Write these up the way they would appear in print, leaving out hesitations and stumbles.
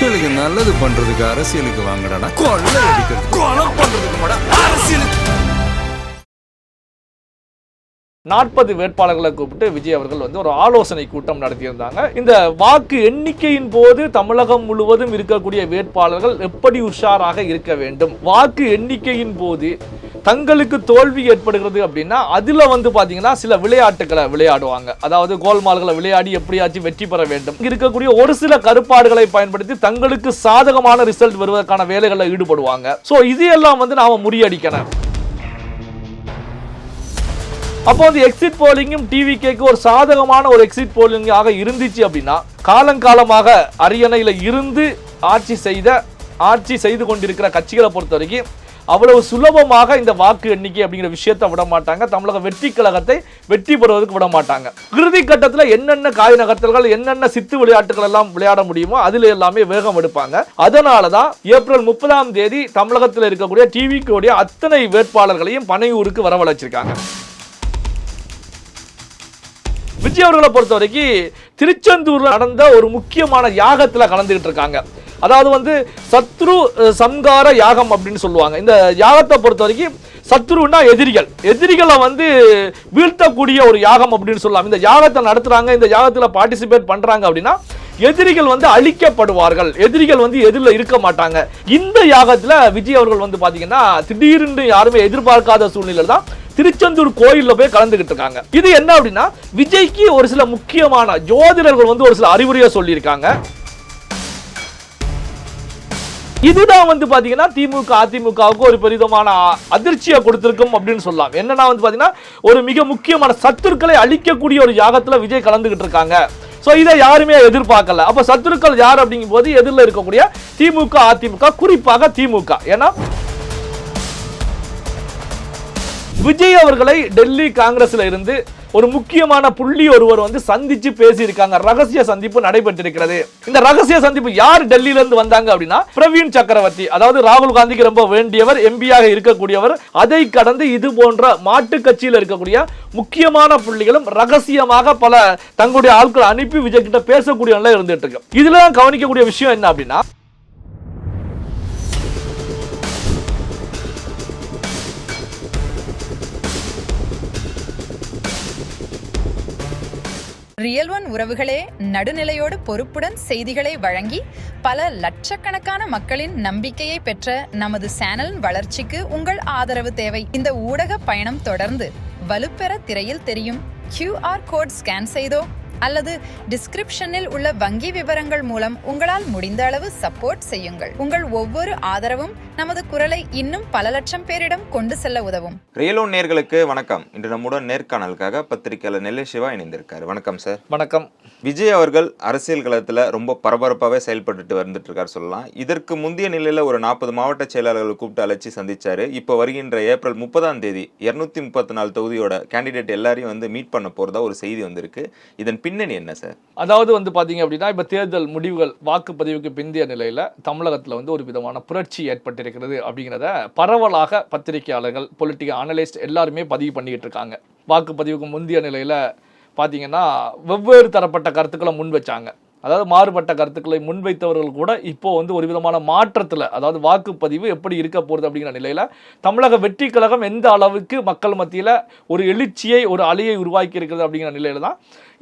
மக்களுக்கு நல்லது பண்றதுக்கு அரசியலுக்கு வாங்கடா, கொள்ளை அடிக்கிறது கொலை பண்றதுக்கு அரசியலுக்கு. 40 வேட்பாளர்களை கூப்பிட்டு விஜய் அவர்கள் ஒரு ஆலோசனை கூட்டம் நடத்தியிருந்தாங்க. இந்த வாக்கு எண்ணிக்கையின் போது தமிழகம் முழுவதும் இருக்கக்கூடிய வேட்பாளர்கள் எப்படி உஷாராக இருக்க வேண்டும், வாக்கு எண்ணிக்கையின் போது தங்களுக்கு தோல்வி ஏற்படுகிறது அப்படின்னா அதுல பாத்தீங்கன்னா சில விளையாட்டுகளை விளையாடுவாங்க. அதாவது கோல்மால்களை விளையாடி எப்படியாச்சும் வெற்றி பெற வேண்டும். இருக்கக்கூடிய ஒரு சில கருப்பாடுகளை பயன்படுத்தி தங்களுக்கு சாதகமான ரிசல்ட் வருவதற்கான வேலைகளில் ஈடுபடுவாங்க. சோ இது எல்லாம் நாம முறியடிக்கணும். அப்போ எக்ஸிட் போலிங்கும் டிவிகேக்கு ஒரு சாதகமான ஒரு எக்ஸிட் போலிங்காக இருந்துச்சு அப்படின்னா காலங்காலமாக அரியணையில இருந்து ஆட்சி செய்து கொண்டிருக்கிற கட்சிகளை பொறுத்த வரைக்கும் அவ்வளவு சுலபமாக இந்த வாக்கு எண்ணிக்கை அப்படிங்கிற விஷயத்தை விட மாட்டாங்க. தமிழக வெற்றி கழகத்தை வெற்றி பெறுவதற்கு விட மாட்டாங்க. இறுதி கட்டத்தில் என்னென்ன காய் நகர்த்தல்கள், என்னென்ன சித்து விளையாட்டுகள் எல்லாம் விளையாட முடியுமோ அதுல எல்லாமே வேகம் எடுப்பாங்க. அதனாலதான் ஏப்ரல் 30ஆம் தேதி தமிழகத்தில் இருக்கக்கூடிய டிவிக்கு அத்தனை வேட்பாளர்களையும் பனையூருக்கு வரவழைச்சிருக்காங்க. விஜய் அவர்களை பொறுத்த வரைக்கும் திருச்செந்தூர்ல நடந்த ஒரு முக்கியமான யாகத்துல கலந்துகிட்டு இருக்காங்க. அதாவது சத்ரு சம்கார யாகம் அப்படின்னு சொல்லுவாங்க. இந்த யாகத்தை பொறுத்த வரைக்கும் சத்ருன்னா எதிரிகளை வீழ்த்தக்கூடிய ஒரு யாகம் அப்படின்னு சொல்லலாம். இந்த யாகத்தை நடத்துறாங்க, இந்த யாகத்துல பார்ட்டிசிபேட் பண்றாங்க அப்படின்னா எதிரிகள் அழிக்கப்படுவார்கள், எதிரிகள் எதிரில் இருக்க மாட்டாங்க. இந்த யாகத்துல விஜய் அவர்கள் பாத்தீங்கன்னா திடீர்னு யாருமே எதிர்பார்க்காத சூழ்நிலை தான் திருச்செந்தூர் கோயில்ல போய் கலந்துகிட்டு இருக்காங்க. இது என்ன அப்படின்னா விஜய்க்கு ஒரு சில முக்கியமான ஜோதிடர்கள் ஒரு சில அறிவுரையை சொல்லியிருக்காங்க. இதுதான் பாத்தீங்கன்னா திமுக அதிமுகவுக்கு ஒரு பெரிதமான அதிர்ச்சியை கொடுத்திருக்கும் அப்படின்னு சொல்லலாம். என்னன்னா பாத்தீங்கன்னா ஒரு மிக முக்கியமான சத்துருக்களை அழிக்கக்கூடிய ஒரு யாகத்துல விஜய் கலந்துகிட்டு இருக்காங்க. சோ இதை யாருமே எதிர்பார்க்கல. அப்ப சத்துருக்கள் யார் அப்படிங்கும் போது எதிரில் இருக்கக்கூடிய திமுக அதிமுக, குறிப்பாக திமுக. ஏன்னா விஜய் அவர்களை டெல்லி காங்கிரஸ்ல இருந்து ஒரு முக்கியமான புள்ளி ஒருவர் சந்திச்சு பேசியிருக்காங்க. ரகசிய சந்திப்பு நடைபெற்றிருக்கிறது. இந்த ரகசிய சந்திப்பு யார் டெல்லியில இருந்து வந்தாங்க அப்படின்னா பிரவீன் சக்கரவர்த்தி, அதாவது ராகுல் காந்திக்கு ரொம்ப வேண்டியவர், எம்பியாக இருக்கக்கூடியவர். அதை கடந்து இது போன்ற மாட்டு கட்சியில் இருக்கக்கூடிய முக்கியமான புள்ளிகளும் ரகசியமாக பல தங்களுடைய ஆட்கள் அனுப்பி விஜய் கிட்ட பேசக்கூடிய நிலை இருந்துட்டு இருக்கு. இதுல கவனிக்கக்கூடிய விஷயம் என்ன அப்படின்னா ரியல் ஒன் உறவுகளே, நடுநிலையோடு பொறுப்புடன் செய்திகளை வழங்கி பல லட்சக்கணக்கான மக்களின் நம்பிக்கையை பெற்ற நமது சேனலின் வளர்ச்சிக்கு உங்கள் ஆதரவு தேவை. இந்த ஊடக பயணம் தொடர்ந்து வலுப்பெற திரையில் தெரியும் QR கோட் ஸ்கேன் செய்தோ அல்லது டிஸ்கிரிப்ஷனில் உள்ள வங்கி விவரங்கள் மூலம் உங்களால் முடிந்த அளவு சப்போர்ட் செய்யுங்கள். உங்கள் ஒவ்வொரு ஆதரவும் நமது குரலை இன்னும் பல லட்சம் பேரிடம் கொண்டு செல்ல உதவும். ரியல் ஒன் நேயர்களுக்கு வணக்கம். இன்று நம்முடன் நேர்காணலுக்காக பத்திரிகையாளர் நெல்லை சிவா இணைந்திருக்காரு. வணக்கம் சார். வணக்கம். விஜய் அவர்கள் அரசியல் களத்தில் ரொம்ப பரபரப்பாகவே செயல்பட்டு வந்துட்டு இருக்காரு சொல்லலாம். இதற்கு முந்தைய நிலையில் ஒரு 40 மாவட்ட செயலாளர்களை கூப்பிட்டு அழைச்சி சந்திச்சாரு. இப்போ வருகின்ற ஏப்ரல் 30ஆம் தேதி 234 தொகுதியோட கேண்டிடேட் எல்லாரையும் மீட் பண்ண போறதா ஒரு செய்தி வந்திருக்கு. இதன் பின்னணி என்ன சார்? அதாவது பாத்தீங்க அப்படின்னா இப்ப தேர்தல் முடிவுகள் வாக்குப்பதிவுக்கு பிந்தைய நிலையில தமிழகத்துல ஒரு விதமான புரட்சி ஏற்பட்டிருக்கிறது அப்படிங்கிறத பரவலாக பத்திரிகையாளர்கள், பொலிட்டிக்கல் அனலிஸ்ட் எல்லாருமே பதிவு பண்ணிக்கிட்டு இருக்காங்க. வாக்குப்பதிவுக்கு முந்தைய நிலையில பாத்தீங்கன்னா வெவ்வேறு தரப்பட்ட கருத்துக்களை முன் வச்சாங்க. அதாவது மாறுபட்ட கருத்துக்களை முன்வைத்தவர்கள் கூட இப்போ ஒரு விதமான மாற்றத்தில், அதாவது வாக்குப்பதிவு எப்படி இருக்க போகிறது அப்படிங்கிற நிலையில் தமிழக வெற்றி கழகம் எந்த அளவுக்கு மக்கள் மத்தியில் ஒரு எழுச்சியை, ஒரு அலையை உருவாக்கி இருக்கிறது அப்படிங்கிற நிலையில் தான்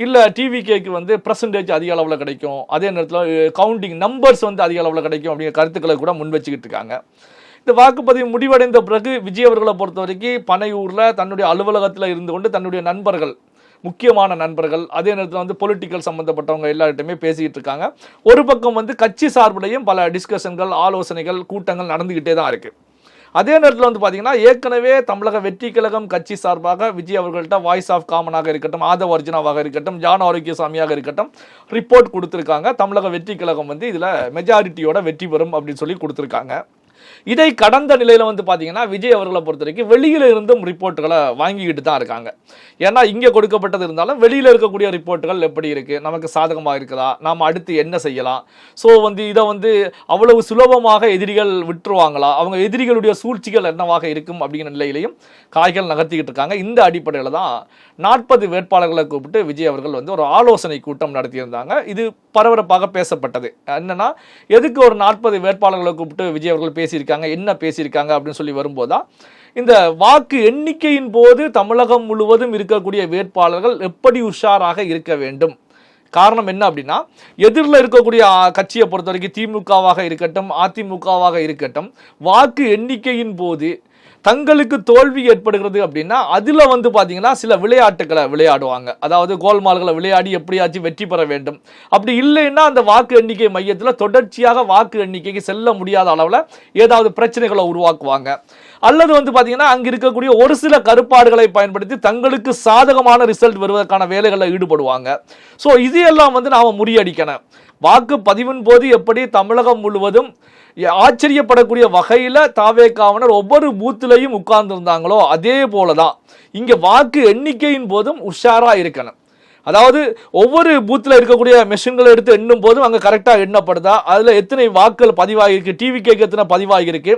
இல்லை டிவிகேக்கு பெர்சன்டேஜ் அதிக அளவில் கிடைக்கும், அதே நேரத்தில் கவுண்டிங் நம்பர்ஸ் அதிக அளவில் கிடைக்கும் அப்படிங்கிற கருத்துக்களை கூட முன் வச்சுக்கிட்டு இருக்காங்க. இந்த வாக்குப்பதிவு முடிவடைந்த பிறகு விஜய் அவர்களை பொறுத்த வரைக்கும் பனையூரில் தன்னுடைய அலுவலகத்தில் இருந்து கொண்டு தன்னுடைய நண்பர்கள், முக்கியமான நண்பர்கள், அதே நேரத்தில் பொலிட்டிக்கல் சம்பந்தப்பட்டவங்க எல்லார்கிட்டையுமே பேசிக்கிட்டு இருக்காங்க. ஒரு பக்கம் கட்சி சார்பிலையும் பல டிஸ்கஷன்கள், ஆலோசனைகள், கூட்டங்கள் நடந்துகிட்டே தான் இருக்கு. அதே நேரத்தில் பார்த்தீங்கன்னா ஏற்கனவே தமிழக வெற்றி கழகம் கட்சி சார்பாக விஜய் அவர்கள்ட்ட வாய்ஸ் ஆஃப் காமனாக இருக்கட்டும், ஆதவ அர்ஜுனாவாக இருக்கட்டும், ஜான் ஆரோக்கியசாமியாக இருக்கட்டும் ரிப்போர்ட் கொடுத்துருக்காங்க. தமிழக வெற்றி கழகம் இதில் மெஜாரிட்டியோட வெற்றி பெறும் அப்படின்னு சொல்லி கொடுத்துருக்காங்க. இதை கடந்த நிலையில் வந்து பார்த்தீங்கன்னா விஜய் அவர்களை பொறுத்த வரைக்கும் வெளியில் இருந்தும் ரிப்போர்ட்டுகளை வாங்கிக்கிட்டு தான் இருக்காங்க. ஏன்னா இங்கே கொடுக்கப்பட்டது இருந்தாலும் வெளியில் இருக்கக்கூடிய ரிப்போர்ட்டுகள் எப்படி இருக்குது, நமக்கு சாதகமாக இருக்குதா, நாம் அடுத்து என்ன செய்யலாம், ஸோ வந்து இதை வந்து அவ்வளவு சுலபமாக எதிரிகள் விட்டுருவாங்களா, அவங்க எதிரிகளுடைய சூழ்ச்சிகள் என்னவாக இருக்கும் அப்படிங்கிற நிலையிலையும் காய்கள் நகர்த்திக்கிட்டு இருக்காங்க. இந்த அடிப்படையில் தான் 40 வேட்பாளர்களை கூப்பிட்டு விஜய் அவர்கள் வந்து ஒரு ஆலோசனை கூட்டம் நடத்தியிருந்தாங்க. இது பரபரப்பாக பேசப்பட்டது. என்னன்னா எதுக்கு ஒரு 40 வேட்பாளர்களை கூப்பிட்டு விஜய் அவர்கள் பேசியிருக்காங்க, என்ன பேசியிருக்காங்க அப்படின்னு சொல்லி வரும்போதுதான் இந்த வாக்கு எண்ணிக்கையின் போது தமிழகம் முழுவதும் இருக்கக்கூடிய வேட்பாளர்கள் எப்படி உஷாராக இருக்க வேண்டும். காரணம் என்ன அப்படின்னா, எதிரில் இருக்கக்கூடிய கட்சியை பொறுத்த வரைக்கும் திமுகவாக இருக்கட்டும் அதிமுகவாக இருக்கட்டும், வாக்கு எண்ணிக்கையின் போது தங்களுக்கு தோல்வி ஏற்படுகிறது அப்படின்னா அதில் வந்து பார்த்தீங்கன்னா சில விளையாட்டுகளை விளையாடுவாங்க. அதாவது கோல்மால்களை விளையாடி எப்படியாச்சும் வெற்றி பெற வேண்டும். அப்படி இல்லைன்னா அந்த வாக்கு எண்ணிக்கை மையத்தில் தொடர்ச்சியாக வாக்கு எண்ணிக்கைக்கு செல்ல முடியாத அளவில் ஏதாவது பிரச்சனைகளை உருவாக்குவாங்க. அல்லது வந்து பார்த்தீங்கன்னா அங்கே இருக்கக்கூடிய ஒரு சில கருப்பாடுகளை பயன்படுத்தி தங்களுக்கு சாதகமான ரிசல்ட் வருவதற்கான வேலைகளில் ஈடுபடுவாங்க. ஸோ இது எல்லாம் வந்து நாம் முறியடிக்கணும். வாக்கு பதிவின் போது எப்படி தமிழகம் முழுவதும் ஆச்சரியப்படக்கூடிய வகையில் தாவேகாவினர் ஒவ்வொரு பூத்திலையும் உட்கார்ந்துருந்தாங்களோ அதே போல தான் இங்கே வாக்கு எண்ணிக்கையின் போதும் உஷாரா இருக்கணும். அதாவது ஒவ்வொரு பூத்தில் இருக்கக்கூடிய மெஷின்களை எடுத்து எண்ணும் போதும் அங்கே கரெக்டாக எண்ணப்படுதா, அதில் எத்தனை வாக்குகள் பதிவாகிருக்கு, டிவிகேக்கு எத்தனை பதிவாகிருக்கு,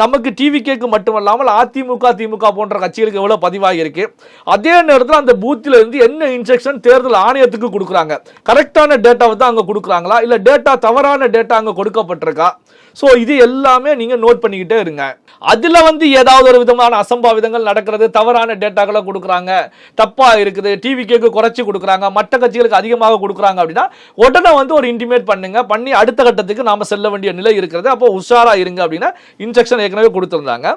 நமக்கு டிவிகேக்கு மட்டுமல்லாமல் அதிமுக திமுக போன்ற கட்சிகளுக்கு எவ்வளோ பதிவாகிருக்கு, அதே நேரத்தில் அந்த பூத்தில் இருந்து என்ன இன்ஸ்ட்ரக்ஷன் தேர்தல் ஆணையத்துக்கு கொடுக்குறாங்க, கரெக்டான டேட்டாவை தான் அங்கே கொடுக்குறாங்களா, இல்லை டேட்டா தவறான டேட்டா அங்கே கொடுக்கப்பட்டிருக்கா. ஸோ இது எல்லாமே நீங்கள் நோட் பண்ணிக்கிட்டே இருங்க. அதில் வந்து ஏதாவது ஒரு விதமான அசம்பாவிதங்கள் நடக்கிறது, தவறான டேட்டாக்களை கொடுக்குறாங்க, தப்பாக இருக்குது, டிவிகேக்கு குறைச்சி கொடுக்குறாங்க, மற்ற கட்சிகளுக்கு அதிகமாக கொடுக்குறாங்க அப்படின்னா உடனே வந்து ஒரு இன்டிமேட் பண்ணுங்க, பண்ணி அடுத்த கட்டத்துக்கு நாம் செல்ல வேண்டிய நிலை இருக்கிறது. அப்போ உஷாராக இருங்க அப்படின்னு இன்ஸ்ட்ரக்ஷன் ஏற்கனவே கொடுத்துருந்தாங்க.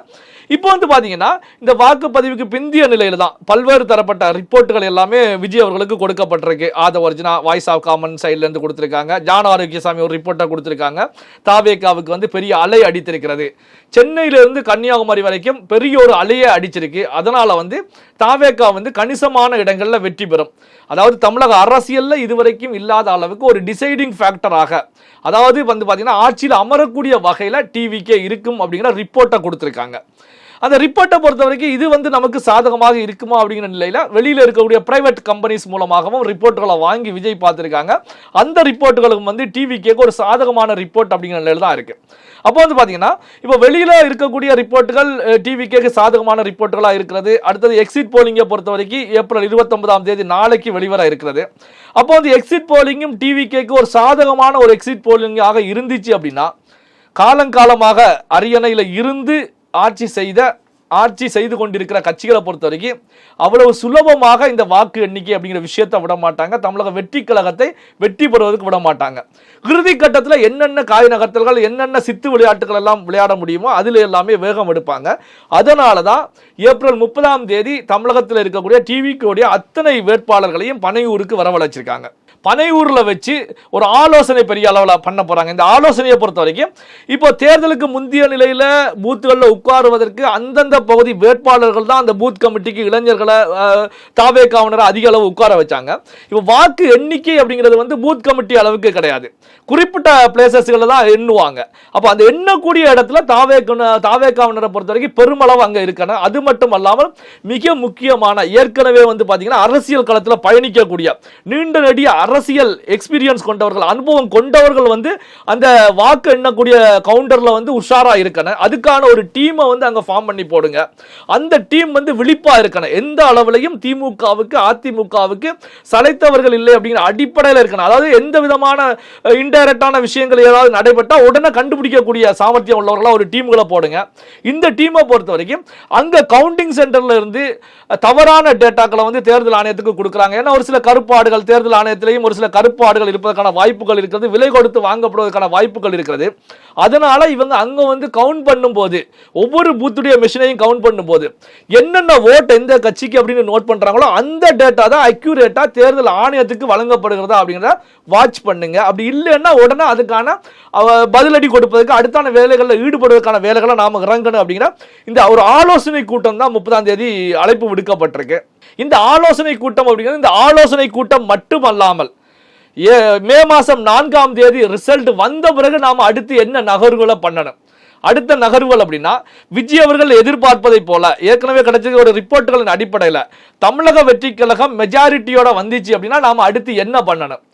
இப்போ வந்து பார்த்தீங்கன்னா இந்த வாக்குப்பதிவுக்கு பிந்திய நிலையில் தான் பல்வேறு தரப்பட்ட ரிப்போர்ட்டுகள் எல்லாமே விஜய் அவர்களுக்கு கொடுக்கப்பட்டிருக்கு. Aadhav Arjuna voice of common சைட்லேருந்து கொடுத்துருக்காங்க, ஜான ஆரோக்கியசாமி ஒரு ரிப்போர்ட்டை கொடுத்துருக்காங்க. தாவேகாவுக்கு வந்து பெரிய அலை அடித்திருக்கிறது, சென்னையிலிருந்து கன்னியாகுமரி வரைக்கும் பெரிய ஒரு அலையை அடிச்சிருக்கு. அதனால வந்து தாவேகா வந்து கணிசமான இடங்களில் வெற்றி பெறும். அதாவது தமிழக அரசியலில் இதுவரைக்கும் இல்லாத அளவுக்கு ஒரு டிசைடிங் ஃபேக்டராக, அதாவது வந்து பார்த்தீங்கன்னா ஆட்சியில் அமரக்கூடிய வகையில் டிவிகே இருக்கும் அப்படிங்கிற ரிப்போர்ட்டை கொடுத்துருக்காங்க. அந்த ரிப்போர்ட்டை பொறுத்த வரைக்கும் இது வந்து நமக்கு சாதகமாக இருக்குமா அப்படிங்கிற நிலையில் வெளியில் இருக்கக்கூடிய பிரைவேட் கம்பெனிஸ் மூலமாகவும் ரிப்போர்ட்டுகளை வாங்கி விஜய் பார்த்துருக்காங்க. அந்த ரிப்போர்ட்டுகளுக்கு வந்து டிவிகேக்கு ஒரு சாதகமான ரிப்போர்ட் அப்படிங்கிற நிலையில் தான் இருக்குது. அப்போ வந்து பார்த்தீங்கன்னா இப்போ வெளியில் இருக்கக்கூடிய ரிப்போர்ட்டுகள் டிவிகேக்கு சாதகமான ரிப்போர்ட்டுகளாக இருக்கிறது. அடுத்தது எக்ஸிட் போலிங்கை பொறுத்த வரைக்கும் ஏப்ரல் 29ஆம் தேதி நாளைக்கு வெளிவர இருக்கிறது. அப்போ வந்து எக்ஸிட் போலிங்கும் டிவிகேக்கு ஒரு சாதகமான ஒரு எக்ஸிட் போலிங்காக இருந்துச்சு அப்படின்னா காலங்காலமாக அரியணையில் இருந்து ஆட்சி செய்து கொண்டிருக்கிற கட்சிகளை பொறுத்த வரைக்கும் அவ்வளவு சுலபமாக இந்த வாக்கு எண்ணிக்கை அப்படிங்கிற விஷயத்தை விட மாட்டாங்க. தமிழக வெற்றி கழகத்தை வெற்றி பெறுவதற்கு விட மாட்டாங்க. இறுதி கட்டத்தில் என்னென்ன காய் நகர்த்தல்கள், என்னென்ன சித்து விளையாட்டுகள் எல்லாம் விளையாட முடியுமோ அதில் எல்லாமே வேகம் எடுப்பாங்க. அதனால தான் ஏப்ரல் 30ஆம் தேதி தமிழகத்தில் இருக்கக்கூடிய டிவிக்குடைய அத்தனை வேட்பாளர்களையும் பனையூருக்கு வரவழைச்சிருக்காங்க. பனையூரில் வச்சு ஒரு ஆலோசனை பெரிய அளவில் பண்ண போகிறாங்க. இந்த ஆலோசனையை பொறுத்த வரைக்கும் இப்போ தேர்தலுக்கு முந்தைய நிலையில் பூத்துகளில் உட்காருவதற்கு அந்தந்த பகுதி வேட்பாளர்கள் தான் அந்த பூத் கமிட்டிக்கு இளைஞர்களை தாவேகாவினரை அதிக அளவு உட்கார வச்சாங்க. இப்போ வாக்கு எண்ணிக்கை அப்படிங்கிறது வந்து பூத் கமிட்டி அளவுக்கு கிடையாது, குறிப்பிட்ட பிளேசஸ்களில் தான் எண்ணுவாங்க. அப்போ அந்த எண்ணக்கூடிய இடத்துல தாவேகாவினரை பொறுத்த வரைக்கும் பெருமளவு அங்கே இருக்கணும். அது மட்டும் அல்லாமல் மிக முக்கியமான ஏற்கனவே வந்து பார்த்தீங்கன்னா அரசியல் களத்தில் பயணிக்கக்கூடிய நீண்ட நெடிய அரசியல் எக்ஸ்பீரியன்ஸ் கொண்டவர்கள், அனுபவம் கொண்டவர்கள் வந்து அந்த வாக்கு எண்ணக்கூடிய கவுண்டர்ல வந்து உஷாரா இருக்கணும். அதுக்கான ஒரு டீமை வந்து அங்க ஃபார்ம் பண்ணி போடுங்க. அந்த டீம் வந்து விழிப்பா இருக்கணும். எந்த அளவுலையும் திமுகவுக்கு அதிமுகவுக்கு சளைத்தவர்கள் இல்லை அப்படிங்கிற அடிப்படையில் இருக்கணும். அதாவது எந்த விதமான இன்டைரக்டான விஷயங்கள் ஏதாவது நடைபெற்றா உடனே கண்டுபிடிக்கக்கூடிய சாமர்த்தியம் உள்ளவர்களா ஒரு டீம்களை போடுங்க. இந்த டீமை பொறுத்த வரைக்கும் அங்க கவுண்டிங் சென்டர்ல இருந்து தவறான டேட்டாக்களை வந்து தேர்தல் ஆணையத்துக்கு கொடுக்குறாங்க. ஏன்னா ஒரு சில கருப்பாடுகள் தேர்தல் ஆணையத்திலேயும் ஒரு சில கருப்பாடுகள் இருப்பதற்கான வாய்ப்புகள் இருக்கிறது, விலை கொடுத்து வாங்கப்படுவதற்கான வாய்ப்புகள் இருக்கிறது. அதனால இவங்க அங்க வந்து கவுண்ட் பண்ணும்போது ஒவ்வொரு பூத்துடைய மெஷினையும் கவுண்ட் பண்ணும்போது என்னென்ன ஓட் எந்த கட்சிக்கு அப்படின்னு நோட் பண்றாங்களோ அந்த டேட்டா தான் அக்யூரேட்டா தேர்தல் ஆணையத்துக்கு வழங்கப்படுகிறதா அப்படிங்கிறத வாட்ச் பண்ணுங்க. அப்படி இல்லைன்னா உடனே அதுக்கான பதிலடி கொடுப்பதற்கு அடுத்தான வேலைகளில் ஈடுபடுவதற்கான வேலைகளை நாம இறங்கணும் அப்படிங்கிற இந்த ஒரு ஆலோசனை கூட்டம் தான் 30ஆம் தேதி அழைப்பு விடுக்கப்பட்டிருக்கு. இந்த ஆலோசனை கூட்டம் அப்படிங்கிறது இந்த ஆலோசனை கூட்டம் மட்டுமல்லாமல் மே மாதம் 4ஆம் தேதி ரிசல்ட் வந்த பிறகு நாம் அடுத்து என்ன நகர்வுகளை பண்ணணும், அடுத்த நகர்வுகள் அப்படின்னா விஜய் அவர்கள் எதிர்பார்ப்பதை போல ஏற்கனவே கிடைச்ச ஒரு ரிப்போர்ட்டுகளின் அடிப்படையில் தமிழக வெற்றி கழகம் மெஜாரிட்டியோட வந்துச்சு அப்படின்னா நாம அடுத்து என்ன பண்ணணும்.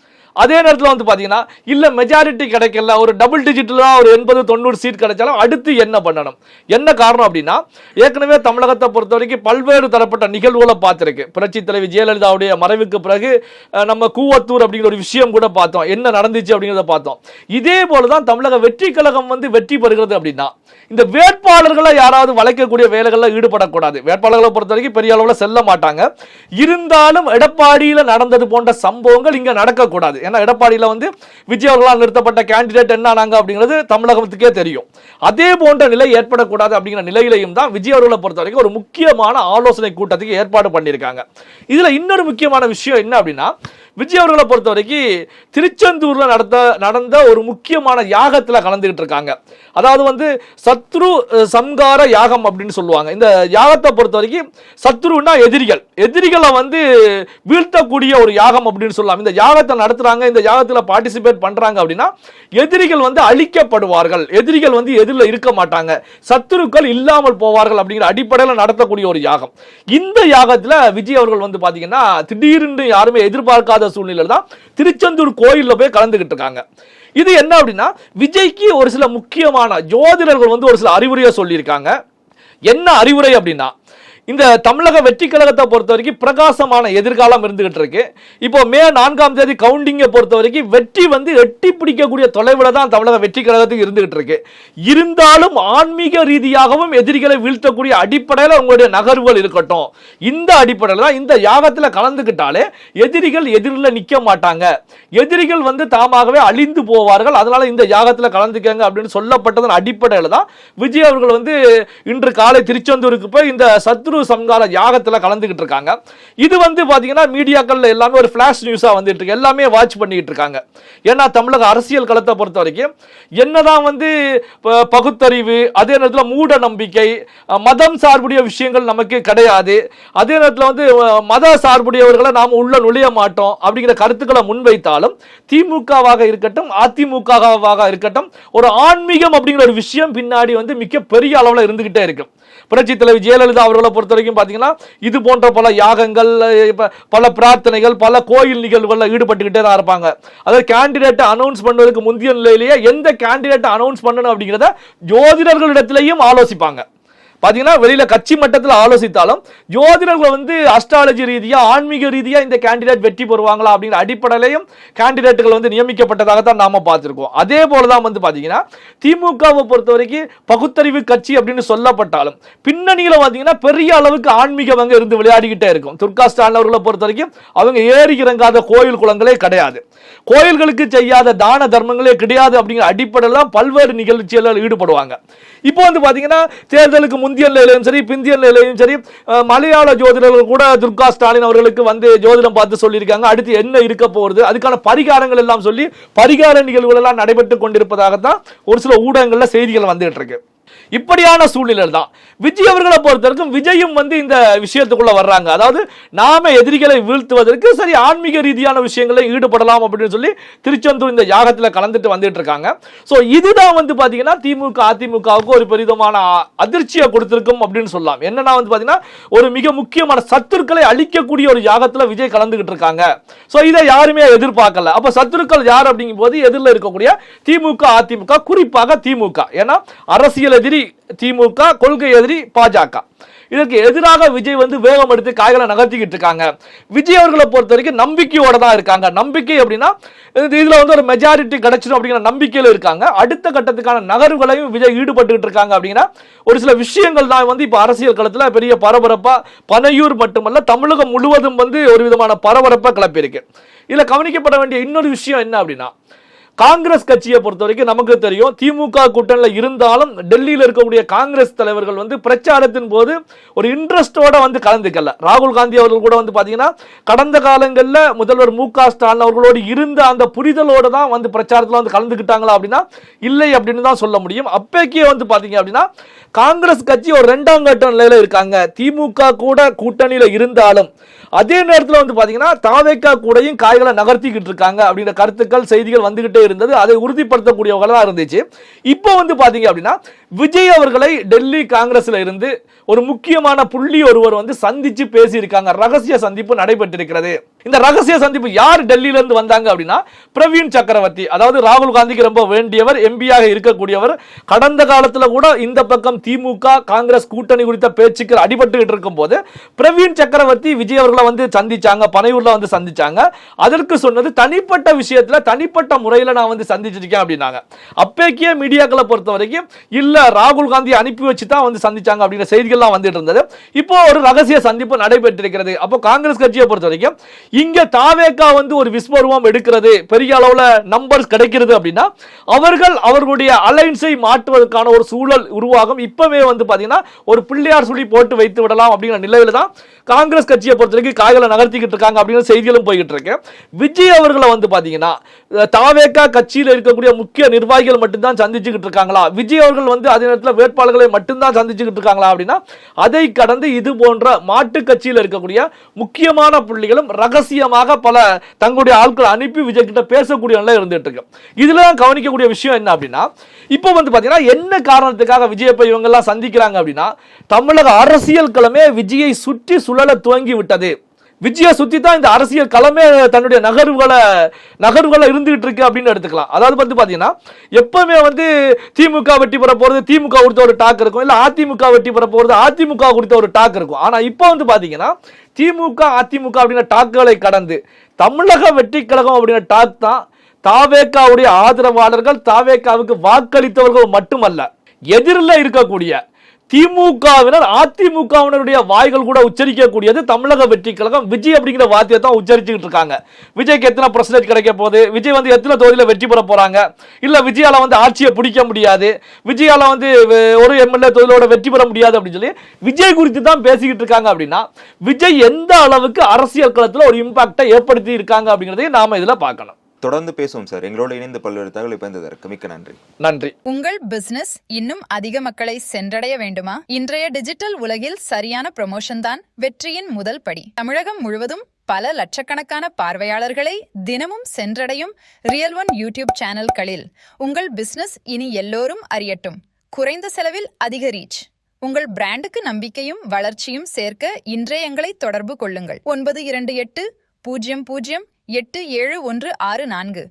அதே நேரத்தில் வந்து பார்த்தீங்கன்னா இல்லை மெஜாரிட்டி கிடைக்கல, ஒரு டபுள் டிஜிட்டில் ஒரு 80-90 சீட் கிடைச்சாலும் அடுத்து என்ன பண்ணணும். என்ன காரணம் அப்படின்னா ஏற்கனவே தமிழகத்தை பொறுத்த வரைக்கும் பல்வேறு தரப்பட்ட நிகழ்வுகளை பார்த்துருக்கு. புரட்சி தலைவி ஜெயலலிதாவுடைய மறைவுக்கு பிறகு நம்ம கூவத்தூர் அப்படிங்கிற ஒரு விஷயம் கூட பார்த்தோம், என்ன நடந்துச்சு அப்படிங்கிறத பார்த்தோம். இதே போல தான் தமிழக வெற்றி கழகம் வந்து வெற்றி பெறுகிறது அப்படின்னா இந்த வேட்பாளர்களை யாராவது வளைக்கக்கூடிய வேலைகளில் ஈடுபடக்கூடாது. வேட்பாளர்களை பொறுத்த வரைக்கும் பெரிய அளவில் செல்ல மாட்டாங்க. இருந்தாலும் எடப்பாடியில் நடந்தது போன்ற சம்பவங்கள் இங்கே நடக்கக்கூடாது. ஏன்னா எடப்பாடியில் வந்து விஜய் அவர்களால் நிறுத்தப்பட்ட கேண்டிடேட் என்ன ஆனாங்க அப்படிங்கிறது தமிழகத்துக்கே தெரியும். அதே போன்ற நிலை ஏற்படக்கூடாது அப்படிங்கிற நிலையிலையும் தான் விஜய் அவர்களை பொறுத்த வரைக்கும் ஒரு முக்கியமான ஆலோசனை கூட்டத்துக்கு ஏற்பாடு பண்ணியிருக்காங்க. இதில் இன்னொரு முக்கியமான விஷயம் என்ன அப்படின்னா விஜய் அவர்களை பொறுத்த வரைக்கும் திருச்செந்தூர்ல நடந்த ஒரு முக்கியமான யாகத்தில் கலந்துகிட்டு இருக்காங்க. அதாவது வந்து சத்ரு சம்கார யாகம் அப்படின்னு சொல்லுவாங்க. இந்த யாகத்தை பொறுத்த வரைக்கும் சத்ருன்னா எதிரிகளை வந்து வீழ்த்தக்கூடிய ஒரு யாகம் அப்படின்னு சொல்லலாம். இந்த யாகத்தை நடத்துறாங்க, இந்த யாகத்தில் பார்ட்டிசிபேட் பண்றாங்க அப்படின்னா எதிரிகள் வந்து அழிக்கப்படுவார்கள், எதிரிகள் வந்து எதிரில் இருக்க மாட்டாங்க, சத்துருக்கள் இல்லாமல் போவார்கள் அப்படிங்கிற அடிப்படையில் நடத்தக்கூடிய ஒரு யாகம். இந்த யாகத்தில் விஜய் அவர்கள் வந்து பாத்தீங்கன்னா திடீர்னு யாருமே எதிர்பார்க்காத சூழ்நிலையில் தான் திருச்செந்தூர் கோயில்ல போய் கலந்துகிட்டு இருக்காங்க. இது என்ன அப்படின்னா விஜய்க்கு ஒரு சில முக்கியமான ஜோதிடர்கள் வந்து ஒரு சில அறிவுரையை சொல்லியிருக்காங்க. என்ன அறிவுரை அப்படின்னா இந்த தமிழக வெற்றி கழகத்தை பொறுத்த வரைக்கும் பிரகாசமான எதிர்காலம் இருந்துகிட்டு இருக்கு. இப்போ மே 4ஆம் தேதி கவுண்டிங்கை பொறுத்த வரைக்கும் வெற்றி வந்து எட்டி பிடிக்கக்கூடிய தொலைவில் தான் தமிழக வெற்றி கழகத்துக்கு இருந்துகிட்டு இருக்கு. இருந்தாலும் ஆன்மீக ரீதியாகவும் எதிரிகளை வீழ்த்தக்கூடிய அடிப்படையில் உங்களுடைய நகர்வுகள் இருக்கட்டும். இந்த அடிப்படையில் தான் இந்த யாகத்தில் கலந்துக்கிட்டாலே எதிரிகள் எதிரில் நிற்க மாட்டாங்க, எதிரிகள் வந்து தாமாகவே அழிந்து போவார்கள், அதனால இந்த யாகத்தில் கலந்துக்கங்க அப்படின்னு சொல்லப்பட்டதன் அடிப்படையில் தான் விஜய் அவர்கள் வந்து இன்று காலை திருச்செந்தூருக்கு போய் இந்த சத்ரு சம்கார யாகத்தில் கலந்துகிட்டு இருக்காங்க. இது வந்து பாத்தீங்கன்னா மீடியாக்கள்ல எல்லாமே ஒரு ஃபிளாஷ் நியூஸா வந்துட்டு இருக்கு, எல்லாமே வாட்ச் பண்ணிட்டு இருக்காங்க. ஏன்னா தமிழக அரசியல் களத்தை பொறுத்த வரைக்கும் என்னதான் வந்து பகுத்தறிவு, அதே நேரத்தில் மூட நம்பிக்கை, மதம் சார்புடைய விஷயங்கள் நமக்கு கிடையாது, அதே நேரத்தில் வந்து மத சார்புடையவர்களை நாம் உள்ள நுழைய மாட்டோம் அப்படிங்கிற கருத்துக்களை முன்வைத்தாலும் திமுகவாக இருக்கட்டும் அதிமுகவாக இருக்கட்டும் ஒரு ஆன்மீகம் அப்படிங்கிற ஒரு விஷயம் பின்னாடி வந்து மிக பெரிய அளவில் இருந்துகிட்டே இருக்கு. புரட்சி தலைவி ஜெயலலிதா அவர்களை பொறுத்த வரைக்கும் பாத்தீங்கன்னா இது போன்ற பல யாகங்கள், பல பிரார்த்தனைகள், பல கோயில் நிகழ்வுகளில் ஈடுபட்டுக்கிட்டே தான் இருப்பாங்க. அதாவது கேண்டிடேட் அனௌன்ஸ் பண்ணுவதற்கு முந்தைய நிலையிலேயே எந்த கேண்டிடேட் அனௌன்ஸ் பண்ணணும் அப்படிங்கிறத ஜோதிடர்களிடத்திலையும் ஆலோசிப்பாங்க. பாத்தீங்கன்னா வெளியில கட்சி மட்டத்தில் ஆலோசித்தாலும் ஜோதிடர்கள் வந்து அஸ்ட்ராலஜி ரீதியா ஆன்மீக ரீதியா இந்த கேண்டிடேட் வெற்றி பெறுவாங்களா அப்படிங்கிற அடிப்படையிலையும் கேண்டிடேட்டுகள் வந்து நியமிக்கப்பட்டதாகத்தான் நாம பார்த்திருக்கோம். அதே போலதான் வந்து பாத்தீங்கன்னா திமுகவை பொறுத்த வரைக்கும் பகுத்தறிவு கட்சி அப்படின்னு சொல்லப்பட்டாலும் பின்னணியில பாத்தீங்கன்னா பெரிய அளவுக்கு ஆன்மீகம் அங்க இருந்து விளையாடிக்கிட்டே இருக்கும். துர்கா ஸ்டாலின் அவர்களை பொறுத்த வரைக்கும் அவங்க ஏறி இறங்காத கோயில் குளங்களே கிடையாது, கோயில்களுக்கு செய்யாத தான தர்மங்களே கிடையாது அப்படிங்கிற அடிப்படையில் தான் பல்வேறு நிகழ்ச்சிகளில் ஈடுபடுவாங்க. இப்போ வந்து பாத்தீங்கன்னா தேர்தலுக்கு முந்தைய நிலையிலும் சரி பிந்திய நிலையிலும் சரி மலையாள ஜோதிடர்கள் கூட துர்கா ஸ்டாலின் அவர்களுக்கு வந்து ஜோதிடம் பார்த்து சொல்லியிருக்காங்க அடுத்து என்ன இருக்க போறது, அதுக்கான பரிகாரங்கள் எல்லாம் சொல்லி பரிகார நிகழ்வுகள் எல்லாம் நடைபெற்றுக் கொண்டிருப்பதாகத்தான் ஒரு சில ஊடகங்கள்ல செய்திகள் வந்துட்டு இருக்கு. இப்படியான சூழ்நிலை தான் விஜய் அவர்களை பொறுத்தவரைக்கும் விஜயும் வந்து இந்த விஷயத்துக்குள்ள வர்றாங்க. அதாவது நாம எதிரிகளை வீழ்த்துவதற்கு சரி ஆன்மீக ரீதியான விஷயங்களை ஈடுபடலாம் அப்படின்னு சொல்லி திருச்செந்தூர் இந்த யாகத்தில் கலந்துட்டு வந்துட்டு இருக்காங்க. ஸோ இதுதான் வந்து பாத்தீங்கன்னா திமுக அதிமுகவுக்கு ஒரு பெரிதமான அதிர்ச்சியை கொடுத்திருக்கும் அப்படின்னு சொல்லலாம். என்னன்னா வந்து பாத்தீங்கன்னா ஒரு மிக முக்கியமான சத்துருக்களை அழிக்கக்கூடிய ஒரு யாகத்தில் விஜய் கலந்துகிட்டு இருக்காங்க. ஸோ இதை யாருமே எதிர்பார்க்கல. அப்ப சத்துருக்கள் யார் அப்படிங்கும் போது எதிரில் இருக்கக்கூடிய திமுக அதிமுக, குறிப்பாக திமுக. ஏன்னா அரசியல் எதிரி திமுக, கொள்கை எதிரி பாஜக. இதற்கு எதிராக விஜய் வந்து வேகம் எடுத்து காய்களை நகர்த்திக்கிட்டு இருக்காங்க. விஜய் அவர்களை பொறுத்த வரைக்கும் நம்பிக்கையோட தான் இருக்காங்க. நம்பிக்கை அப்படின்னா இதுல வந்து ஒரு மெஜாரிட்டி கிடைச்சிடும் அப்படிங்கிற நம்பிக்கையில இருக்காங்க. அடுத்த கட்டத்துக்கான நகர்வுகளையும் விஜய் ஈடுபட்டு இருக்காங்க அப்படின்னா ஒரு சில விஷயங்கள் தான் வந்து இப்ப அரசியல் களத்துல பெரிய பரபரப்பா பனையூர் மட்டுமல்ல தமிழகம் முழுவதும் வந்து ஒரு விதமான பரபரப்பா கிளப்பியிருக்கு. இதுல கவனிக்கப்பட வேண்டிய இன்னொரு விஷயம் என்ன அப்படின்னா காங்கிரஸ் கட்சியை பொறுத்த வரைக்கும் நமக்கு தெரியும் திமுக கூட்டணியில் இருந்தாலும் டெல்லியில் இருக்கக்கூடிய காங்கிரஸ் தலைவர்கள் வந்து பிரச்சாரத்தின் போது ஒரு இன்ட்ரெஸ்டோட வந்து கலந்துக்கல. ராகுல் காந்தி அவர்கள் கூட வந்து பாத்தீங்கன்னா கடந்த காலங்களில் முதல்வர் மு.க. ஸ்டாலின் அவர்களோடு இருந்த அந்த புரிதலோட தான் வந்து பிரச்சாரத்தில் வந்து கலந்துக்கிட்டாங்களா அப்படின்னா இல்லை அப்படின்னு தான் சொல்ல முடியும். அப்பேக்கே வந்து பாத்தீங்க அப்படின்னா காங்கிரஸ் கட்சி ஒரு 2ஆம் கட்ட நிலையில இருக்காங்க. திமுக கூட கூட்டணியில இருந்தாலும் அதே நேரத்தில் வந்து பாத்தீங்கன்னா தாவேகா கூடயும் காய்களை நகர்த்திக்கிட்டு இருக்காங்க அப்படிங்கிற கருத்துக்கள் செய்திகள் வந்துகிட்டே இருந்தது, அதை உறுதிப்படுத்தக்கூடியவங்களா தான் இருந்துச்சு. இப்போ வந்து பாத்தீங்க அப்படின்னா விஜய் அவர்களை டெல்லி காங்கிரஸ்ல இருந்து ஒரு முக்கியமான புள்ளி ஒருவர் வந்து சந்திச்சு பேசியிருக்காங்க. ரகசிய சந்திப்பு நடைபெற்றிருக்கிறது. இந்த ரகசிய சந்திப்பு யார் டெல்லியில இருந்து வந்தாங்க அப்படின்னா பிரவீன் சக்கரவர்த்தி, அதாவது ராகுல் காந்திக்கு ரொம்ப வேண்டியவர், எம்பியாக இருக்கக்கூடியவர். கடந்த காலத்துல கூட இந்த பக்கம் திமுக காங்கிரஸ் கூட்டணி குறித்த பேச்சுக்கள் அடிபட்டு இருக்கும் போது பிரவீன் சக்கரவர்த்தி விஜய் அவர்களை வந்து சந்திச்சாங்க, பனையூர்ல வந்து சந்திச்சாங்க. அதற்கு சொன்னது தனிப்பட்ட விஷயத்துல தனிப்பட்ட முறையில் நான் வந்து சந்திச்சிருக்கேன் அப்படின்னாங்க. அப்பேக்கிய மீடியாக்களை பொறுத்த வரைக்கும் இல்ல ராகுல் காந்தி அனுப்பி வச்சு தான் வந்து சந்திச்சாங்க அப்படிங்கிற செய்திகள்லாம் வந்துட்டு இருந்தது. இப்போ ஒரு ரகசிய சந்திப்பு நடைபெற்றிருக்கிறது. அப்போ காங்கிரஸ் கட்சியை பொறுத்த வரைக்கும் இங்க தாவேகா வந்து ஒரு விஸ்வரூபம் எடுக்கிறது, பெரிய அளவுல நம்பர்ஸ் கிடைக்கிறது அப்படின்னா அவர்கள் அவர்களுடைய அலைன்ஸை மாற்றுவதற்கான ஒரு சூழல் உருவாகும். இப்பவே வந்து பாத்தீங்கன்னா ஒரு பிள்ளையார் சுழி போட்டு வைத்து விடலாம் அப்படிங்கிற நிலையில தான் காங்கிரஸ் கட்சியை பொறுத்த வரைக்கும் காய்களை நகர்த்திக்கிட்டு இருக்காங்க அப்படிங்கிற செய்திகளும் போய்கிட்டு இருக்கு. விஜய் அவர்களை வந்து பாத்தீங்கன்னா தாவேகா கட்சியில் இருக்கக்கூடிய முக்கிய நிர்வாகிகள் மட்டும்தான் சந்திச்சுக்கிட்டு இருக்காங்களா, விஜய் அவர்கள் வந்து அதே நேரத்தில் வேட்பாளர்களை மட்டும்தான் சந்திச்சுக்கிட்டு இருக்காங்களா அப்படின்னா அதை கடந்து இது போன்ற மாட்டு கட்சியில் இருக்கக்கூடிய முக்கியமான புள்ளிகளும் ரகசியமாக பல தங்களுடைய ஆட்களை அனுப்பி விஜய் கிட்ட பேசக்கூடிய நிலை இருந்துட்டு இருக்கு. இதுல கவனிக்கக்கூடிய விஷயம் என்ன அப்படின்னா இப்போ வந்து பாத்தீங்கன்னா என்ன காரணத்துக்காக விஜய் இவங்க எல்லாம் சந்திக்கிறாங்க அப்படின்னா தமிழக அரசியல் களமே விஜயை சுற்றி சுழல துவங்கி விட்டது. விஜயை சுத்தி தான் இந்த அரசியல் களமே தன்னுடைய நகர்வுகளை இருந்துகிட்டு இருக்கு அப்படின்னு எடுத்துக்கலாம். அதாவது வந்து பாத்தீங்கன்னா எப்பவுமே வந்து திமுக வெற்றி பெற போறது திமுக குறித்த ஒரு டாக் இருக்கும், இல்ல அதிமுக வெற்றி பெற போறது அதிமுக குறித்த ஒரு டாக் இருக்கும். ஆனா இப்போ வந்து பாத்தீங்கன்னா திமுக அதிமுக அப்படின்ற டாக்குகளை கடந்து தமிழக வெற்றி கழகம் அப்படின்ற டாக் தான் தாவேகாவுடைய ஆதரவாளர்கள், தாவேகாவுக்கு வாக்களித்தவர்கள் மட்டுமல்ல, எதிரில் இருக்கக்கூடிய திமுகவினர் அதிமுகவினருடைய வாய்கள் கூட உச்சரிக்கக்கூடியது தமிழக வெற்றி கழகம் விஜய் அப்படிங்கிற வார்த்தையை தான் உச்சரிச்சுக்கிட்டு இருக்காங்க. விஜய்க்கு எத்தனை பர்சன்டேஜ் கிடைக்க போகுது, விஜய் வந்து எத்தனை தொகுதியில வெற்றி பெற போறாங்க, இல்ல விஜயால வந்து ஆட்சியை பிடிக்க முடியாது, விஜயால வந்து ஒரு எம்எல்ஏ தொகுதியோட வெற்றி பெற முடியாது அப்படின்னு சொல்லி விஜய் குறித்து தான் பேசிக்கிட்டு இருக்காங்க. அப்படின்னா விஜய் எந்த அளவுக்கு அரசியல் களத்தில் ஒரு இம்பாக்டை ஏற்படுத்தி இருக்காங்க அப்படிங்கிறதையும் நாம இதுல பார்க்கணும். தொடர்ந்து பேசுவோம் சார். எங்களோட இணைந்து பல்வேறு தகவல் பயந்ததற்கு மிக்க நன்றி. நன்றி. உங்கள் பிசினஸ் இன்னும் அதிக மக்களை சென்றடைய வேண்டுமா? இன்றைய டிஜிட்டல் உலகில் சரியான ப்ரமோஷன் தான் வெற்றியின் முதல் படி. தமிழகம் முழுவதும் பல லட்சக்கணக்கான பார்வையாளர்களை தினமும் சென்றடையும் ரியல் ஒன் யூடியூப் சேனல்களில் உங்கள் பிசினஸ் இனி எல்லோரும் அறியட்டும். குறைந்த செலவில் அதிக ரீச். உங்கள் பிராண்டுக்கு நம்பிக்கையும் வளர்ச்சியும் சேர்க்க இன்றே எங்களை தொடர்பு கொள்ளுங்கள். 9280087164